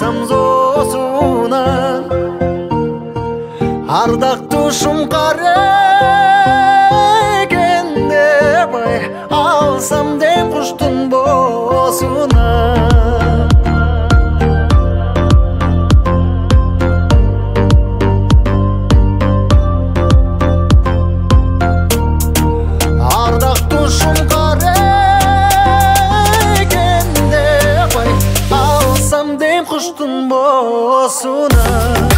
алсам жоосунан ардактушум карекен деп алсам деп куштун боосунан ардактушум карекен деп алсам деп куштун боосунан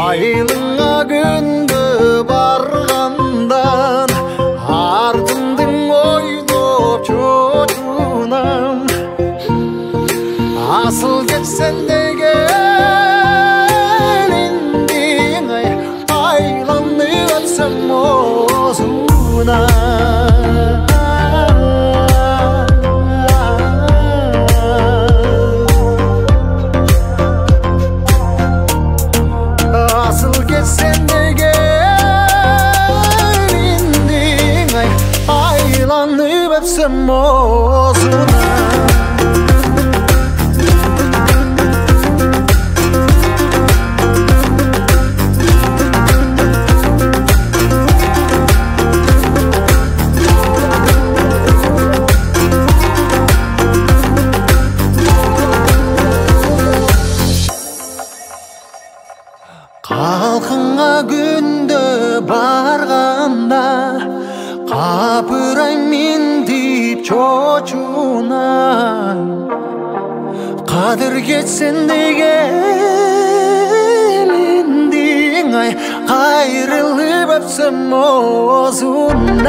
айылыңа күндө баргандан артымдың ойлоп чочунам асыл кетсен дегениңдин айланып өтсөм оозунан Sen degeniңdin aylanıp öpsem oozundan Kalkınga günde barganda kapıraymin deyip çocuğuna kadir geçsen degenindin ayrılıp öpsem oozundan